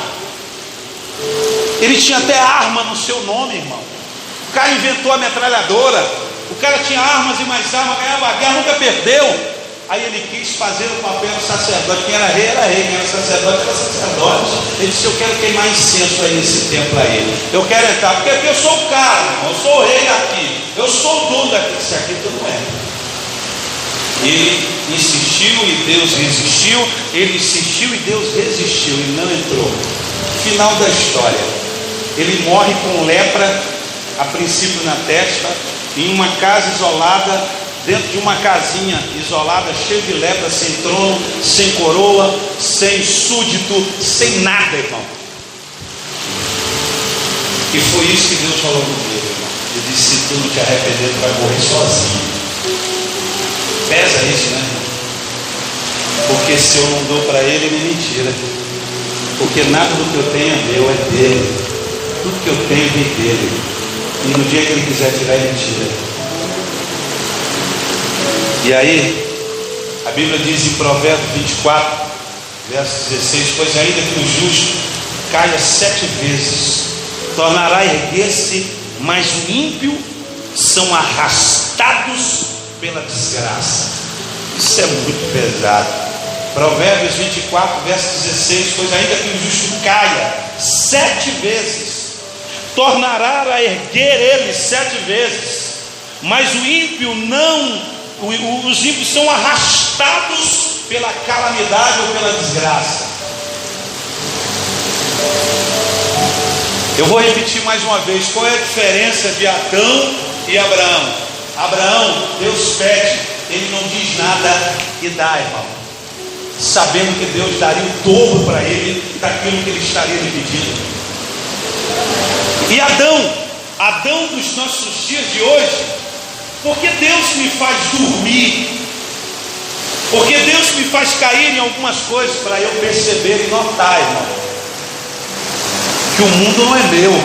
Speaker 1: Ele tinha até arma no seu nome, irmão. O cara inventou a metralhadora. O cara tinha armas e mais armas, ganhava a guerra, nunca perdeu. Aí ele quis fazer o papel do sacerdote. Quem era rei, quem era sacerdote, era sacerdote. Ele disse: eu quero queimar incenso aí nesse templo aí. Eu quero entrar, porque eu sou o cara, irmão. Eu sou o rei aqui. Eu sou o dono daqui. Isso aqui tudo não é. Ele insistiu e Deus resistiu. Ele insistiu e Deus resistiu. E não entrou. Final da história. Ele morre com lepra, a princípio na testa, em uma casa isolada, dentro de uma casinha isolada, cheia de lepra, sem trono, sem coroa, sem súdito, sem nada, irmão. E foi isso que Deus falou comigo, irmão. Ele disse: se tu não te arrepender, tu vai morrer sozinho. Pesa isso, né? Porque se eu não dou para ele, ele me tira. Porque nada do que eu tenho é meu, é dele. Tudo que eu tenho vem dele. E no dia que ele quiser tirar, ele tira. E aí, a Bíblia diz em Provérbios 24, verso 16: pois ainda que o justo caia 7 vezes, tornará a erguer-se, mas o ímpio são arrastados pela desgraça. Isso é muito pesado. Provérbios 24, verso 16: pois ainda que o justo caia 7 vezes, tornará a erguer ele 7 vezes, mas o ímpio não. Os ímpios são arrastados pela calamidade ou pela desgraça. Eu vou repetir mais uma vez: qual é a diferença de Adão e Abraão? Abraão, Deus pede, ele não diz nada e dá, irmão, sabendo que Deus daria o dobro para ele daquilo que ele estaria lhe pedindo. E Adão dos nossos dias de hoje, porque Deus me faz dormir, porque Deus me faz cair em algumas coisas para eu perceber e notar, irmão, que o mundo não é meu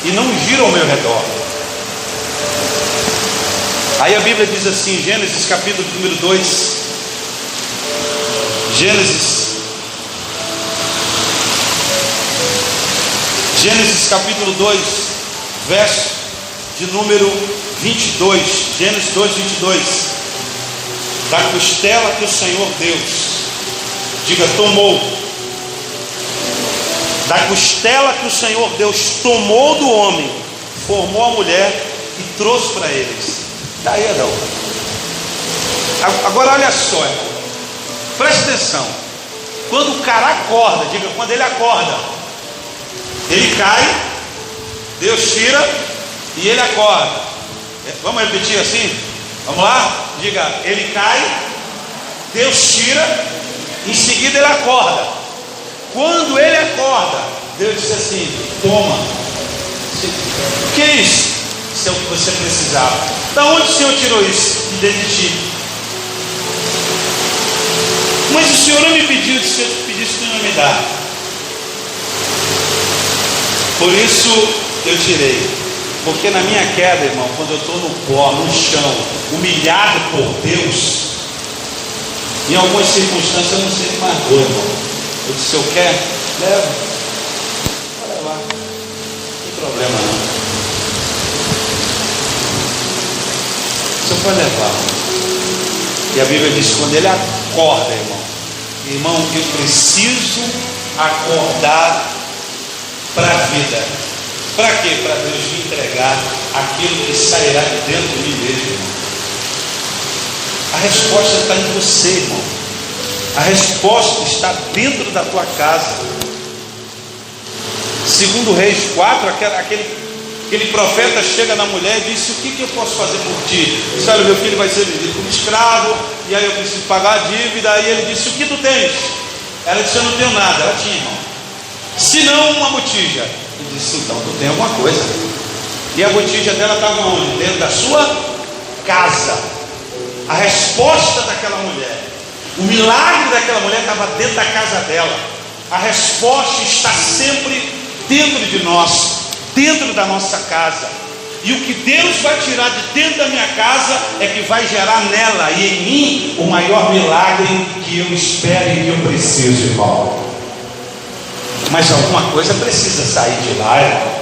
Speaker 1: e não gira ao meu redor. Aí a Bíblia diz assim, Gênesis capítulo número 2, Gênesis capítulo 2, verso de número 22. Gênesis 2, 22. Da costela que o Senhor Deus, diga, tomou. Da costela que o Senhor Deus tomou do homem, formou a mulher e trouxe para eles. Daí, Adão. Agora olha só, preste atenção. Quando o cara acorda, diga, quando ele acorda, ele cai, Deus tira e ele acorda. Vamos repetir assim? Vamos lá? Diga, ele cai, Deus tira, em seguida ele acorda. Quando ele acorda, Deus diz assim: toma. O que é isso? Isso é o que você precisava. Da onde o Senhor tirou isso? De dentro de ti. Mas o Senhor não me pediu, se eu te pedisse, tu não me dá. Por isso eu tirei. Porque na minha queda, irmão, quando eu estou no pó, no chão, humilhado por Deus, em algumas circunstâncias eu não sei mais dor, irmão. Eu disse: se eu quero, leva. Olha lá, não tem problema não. Você pode levar. E a Bíblia diz: quando ele acorda, irmão, eu preciso acordar para a vida. Para quê? Para Deus me entregar aquilo que sairá de dentro de mim mesmo, irmão. A resposta está em você, irmão. A resposta está dentro da tua casa. Segundo Reis 4, aquele profeta chega na mulher e disse: o que eu posso fazer por ti? Disse: olha, meu filho vai ser vendido como escravo, e aí eu preciso pagar a dívida. Aí ele disse: o que tu tens? Ela disse: eu não tenho nada. Ela tinha, irmão, se não uma botija. Ele disse: então tu tem alguma coisa. E a botija dela estava onde? Dentro da sua casa. A resposta daquela mulher, o milagre daquela mulher estava dentro da casa dela. A resposta está sempre dentro de nós, dentro da nossa casa. E o que Deus vai tirar de dentro da minha casa é que vai gerar nela e em mim o maior milagre que eu espero e que eu preciso, irmão. Mas alguma coisa precisa sair de lá, irmão.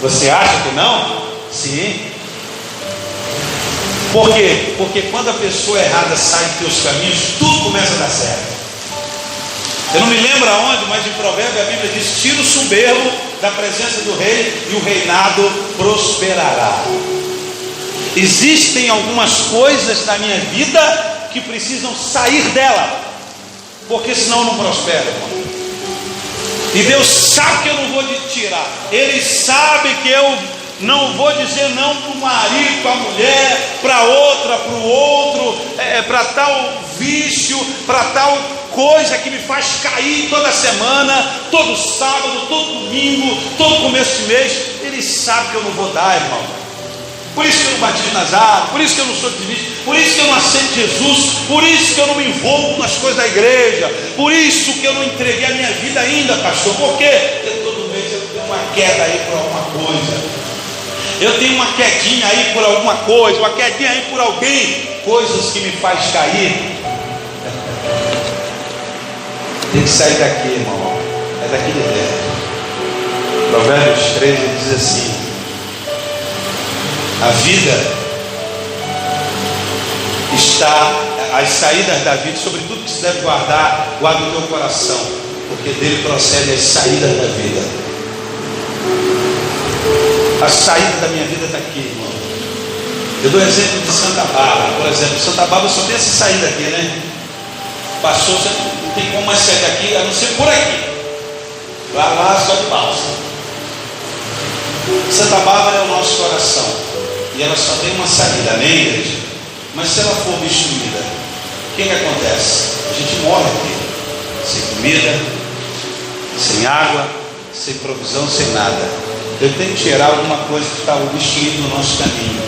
Speaker 1: Você acha que não? Sim. Por quê? Porque quando a pessoa errada sai dos teus caminhos, tudo começa a dar certo. Eu não me lembro aonde, mas em Provérbios a Bíblia diz: tira o soberbo da presença do rei e o reinado prosperará. Existem algumas coisas na minha vida que precisam sair dela, porque senão eu não prospero, irmão. E Deus sabe que eu não vou tirar. Ele sabe que eu não vou dizer não para o marido, para a mulher, para outra, para o outro, para tal vício, para tal coisa que me faz cair toda semana, todo sábado, todo domingo, todo começo de mês. Ele sabe que eu não vou dar, irmão. Por isso que eu não batizo nas águas, por isso que eu não sou ativista, por isso que eu não aceito Jesus, por isso que eu não me envolvo nas coisas da igreja, por isso que eu não entreguei a minha vida ainda, pastor. Por quê? Porque todo mês eu tenho uma queda aí por alguma coisa, eu tenho uma quedinha aí por alguma coisa, uma quedinha aí por alguém, coisas que me faz cair. Tem que sair daqui, irmão, é daqui de dentro. Provérbios 13 diz assim: a vida está, as saídas da vida, sobre tudo que se deve guardar, guarda o teu coração, porque dele procedem as saídas da vida. A saída da minha vida está aqui, irmão. Eu dou exemplo de Santa Bárbara, por exemplo. Santa Bárbara só tem essa saída aqui, né? Passou, você não tem como mais sair daqui, a não ser por aqui. Lá só de balsa. Santa Bárbara é o nosso coração. E ela só tem uma saída, nem igreja. Mas se ela for obstruída, o que acontece? A gente morre aqui, sem comida, sem água, sem provisão, sem nada. Eu tenho que tirar alguma coisa que está obstruindo no nosso caminho.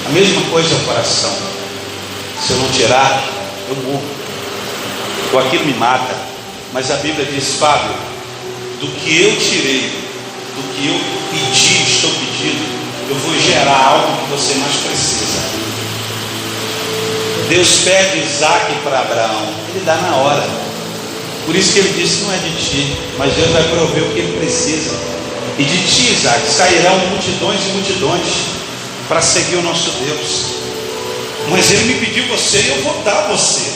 Speaker 1: A mesma coisa é o coração. Se eu não tirar, eu morro. Ou aquilo me mata. Mas a Bíblia diz: Fábio, do que eu tirei, do que eu pedi, estou pedindo, eu vou gerar algo que você mais precisa. Deus pede Isaac para Abraão, ele dá na hora. Por isso que ele disse: não é de ti, mas Deus vai prover o que ele precisa. E de ti, Isaac, sairão multidões e multidões para seguir o nosso Deus. Mas ele me pediu você e eu vou dar você.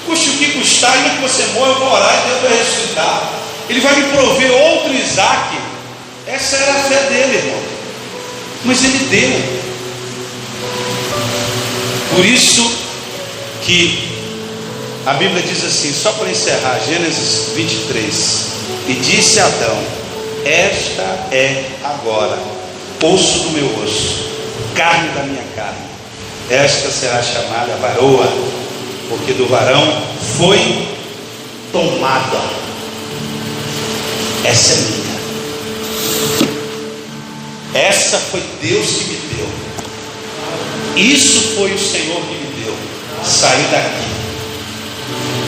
Speaker 1: Custe o que custar, ainda que você morra, eu vou orar e Deus vai ressuscitar. Ele vai me prover outro Isaac. Essa era a fé dele, irmão. Mas ele deu. Por isso que a Bíblia diz assim, só para encerrar, Gênesis 23: e disse Adão: esta é agora osso do meu osso, carne da minha carne. Esta será chamada varoa, porque do varão foi tomada. Essa é minha. Essa foi Deus que me deu. Isso foi o Senhor que me deu. Saí daqui.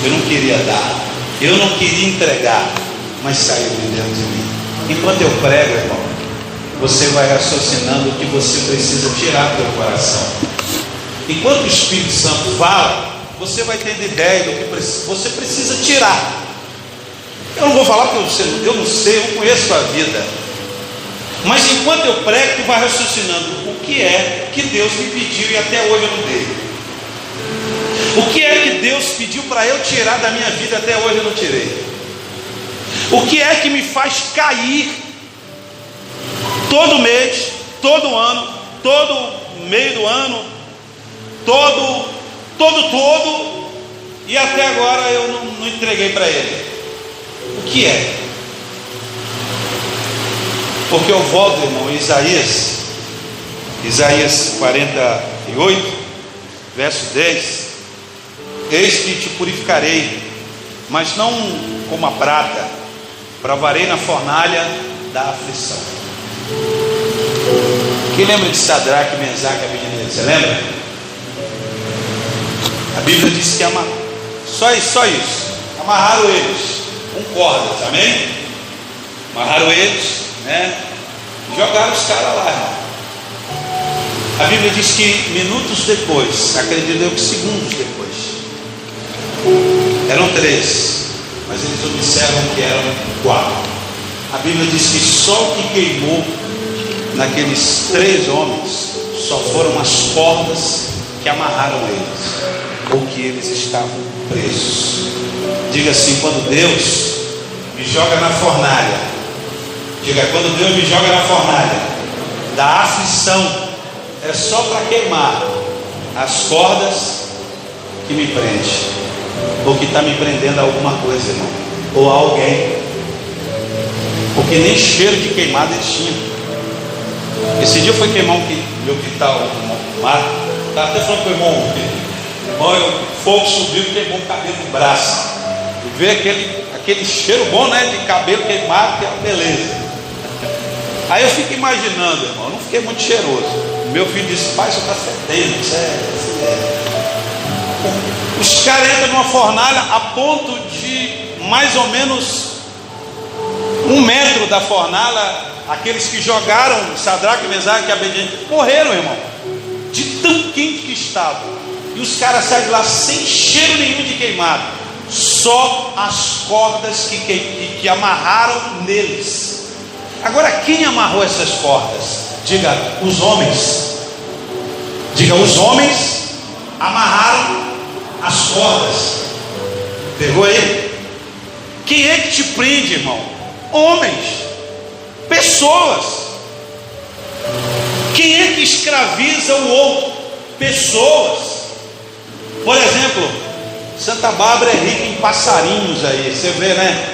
Speaker 1: Eu não queria dar, eu não queria entregar, mas saiu de dentro de mim. Enquanto eu prego, irmão, você vai raciocinando o que você precisa tirar do teu coração. Enquanto o Espírito Santo fala, você vai tendo ideia do que você precisa tirar. Eu não vou falar porque eu não sei, eu não conheço a vida. Mas enquanto eu prego, tu vai raciocinando o que é que Deus me pediu e até hoje eu não dei. O que é que Deus pediu para eu tirar da minha vida, até hoje eu não tirei. O que é que me faz cair todo mês, todo ano, todo meio do ano, todo, e até agora eu não entreguei para Ele. O que é? Porque eu volto, irmão, em Isaías 48, verso 10: eis que te purificarei, mas não como a prata, provarei na fornalha da aflição. Quem lembra de Sadraque, Mesaque e Abednego? Você lembra? A Bíblia diz que só isso, amarraram eles com cordas, amém? Amarraram eles, né? E jogaram os caras lá, irmão. A Bíblia diz que minutos depois, acredito eu que segundos depois, eram 3, mas eles observam que eram 4. A Bíblia diz que só o que queimou naqueles 3 homens só foram as cordas que amarraram eles, ou que eles estavam presos. Diga assim: quando Deus me joga na fornalha, diga, quando Deus me joga na fornalha da aflição, é só para queimar as cordas que me prende, ou que está me prendendo a alguma coisa, irmão, ou a alguém, porque nem cheiro de queimado eles tinham. Esse dia eu fui queimar meu quintal, um mato, estava até falando com o irmão, o fogo subiu e queimou o cabelo do braço, e veio aquele cheiro bom, né, de cabelo queimado, que é uma beleza. Aí eu fico imaginando, irmão, eu não fiquei muito cheiroso. Meu filho disse: pai, você está fedendo, isso é. Os caras entram numa fornalha a ponto de mais ou menos 1 metro da fornalha. Aqueles que jogaram Sadraque, Mesaque e Abednego morreram, irmão, de tão quente que estava. E os caras saem de lá sem cheiro nenhum de queimado, só as cordas que amarraram neles. Agora, quem amarrou essas cordas? Diga, os homens. Diga, os homens amarraram as cordas. Pegou aí? Quem é que te prende, irmão? Homens, pessoas. Quem é que escraviza o outro? Pessoas. Por exemplo, Santa Bárbara é rica em passarinhos aí. Você vê, né?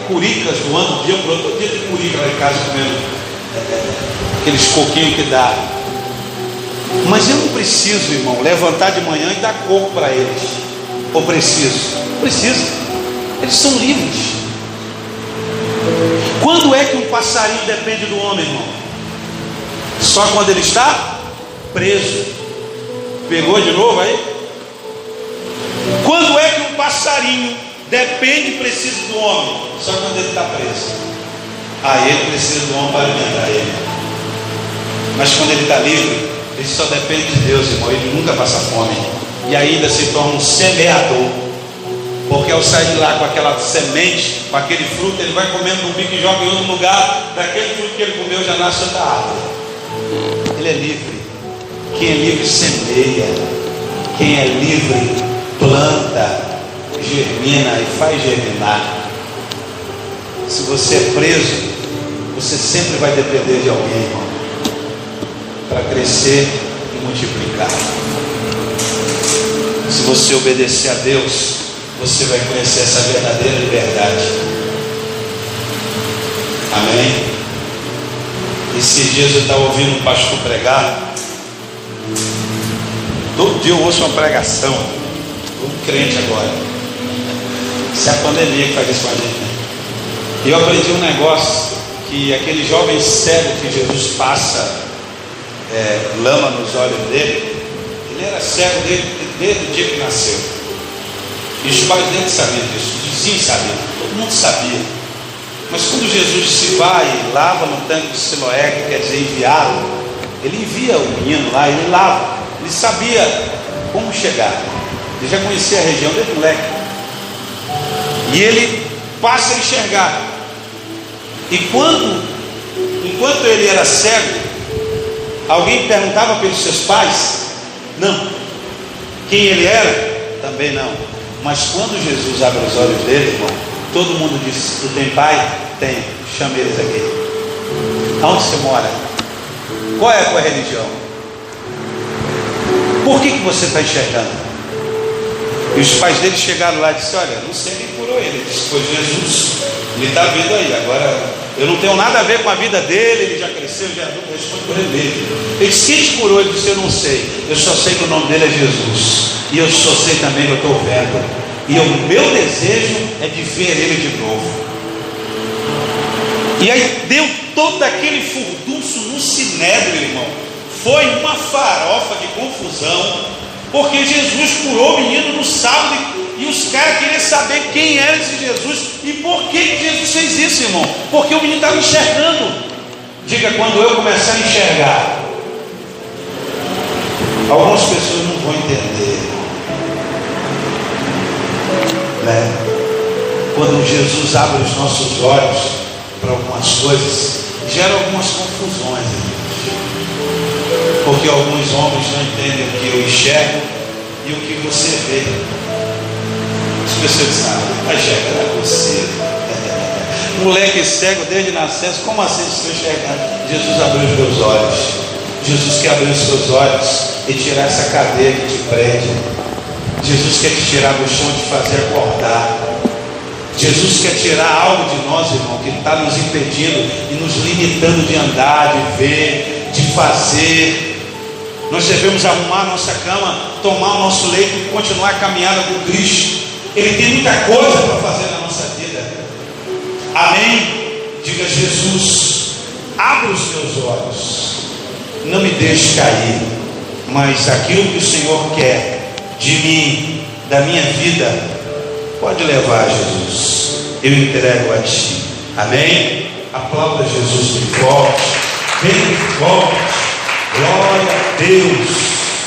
Speaker 1: Curicas voando dia por outro. Todo dia tem curica lá em casa comendo aqueles coquinhos que dá. Mas eu não preciso, irmão, levantar de manhã e dar coco para eles. Ou preciso? Preciso. Eles são livres. Quando é que um passarinho depende do homem, irmão? Só quando ele está preso. Pegou de novo aí? Quando é que um passarinho depende e precisa do homem? Só quando ele está preso. Aí ele precisa do homem para alimentar ele. Mas quando ele está livre, ele só depende de Deus, irmão. Ele nunca passa fome. E ainda se torna um semeador. Porque ao sair de lá com aquela semente, com aquele fruto, ele vai comendo um bico e joga em outro lugar. Daquele fruto que ele comeu já nasce outra árvore. Ele é livre. Quem é livre semeia. Quem é livre planta, germina e faz germinar. Se você é preso, você sempre vai depender de alguém, irmão, para crescer e multiplicar. Se você obedecer a Deus, você vai conhecer essa verdadeira liberdade. Amém? Esses dias eu estava ouvindo um pastor pregar. Todo dia eu ouço uma pregação. Um crente agora. Isso é a pandemia que faz isso com a gente, né? E eu aprendi um negócio, que aquele jovem cego que Jesus passa lama nos olhos dele, ele era cego desde o dia que nasceu. E os pais dele sabiam disso, os vizinhos sabiam, todo mundo sabia. Mas quando Jesus se vai e lava no tanque de Siloé, que quer dizer enviá-lo, ele envia o menino lá, ele lava, ele sabia como chegar, ele já conhecia a região desde moleque, e ele passa a enxergar. E enquanto ele era cego, alguém perguntava pelos seus pais? Não. Quem ele era? Também não. Mas quando Jesus abre os olhos dele, irmão, todo mundo diz: tu tem pai? Tem. Chama eles aqui. Aonde você mora? Qual é a tua religião? Por que você está enxergando? E os pais dele chegaram lá e disseram: olha, não sei quem curou ele. Ele disse: foi Jesus. Ele está vindo aí. Agora eu não tenho nada a ver com a vida dele. Ele já cresceu, já é adulto, responde por ele mesmo. Ele disse: quem te curou? Ele disse: eu não sei. Eu só sei que o nome dele é Jesus. E eu só sei também que eu estou vendo. E o meu desejo é de ver ele de novo. E aí deu todo aquele furdunço no sinédrio, irmão. Foi uma farofa de confusão, porque Jesus curou o menino no sábado. E os caras queriam saber quem era esse Jesus e por que Jesus fez isso, irmão. Porque o menino estava enxergando. Diga: quando eu começar a enxergar, algumas pessoas não vão entender, né? Quando Jesus abre os nossos olhos para algumas coisas, gera algumas confusões, porque alguns homens não entendem o que eu enxergo e o que você vê. As pessoas dizem: vai enxergar você. Moleque cego desde nascença, como assim estou enxergando? Jesus abriu os meus olhos. Jesus quer abrir os seus olhos e tirar essa cadeia que te prende. Jesus quer te tirar do chão, te fazer acordar. Jesus quer tirar algo de nós, irmão, que está nos impedindo e nos limitando de andar, de ver, de fazer. Nós devemos arrumar a nossa cama, tomar o nosso leito e continuar a caminhada com Cristo. Ele tem muita coisa para fazer na nossa vida. Amém? Diga: Jesus, abre os meus olhos, não me deixe cair, mas aquilo que o Senhor quer de mim, da minha vida, pode levar, Jesus. Eu entrego a Ti. Amém? Aplauda Jesus bem forte, bem forte. Glória a Deus.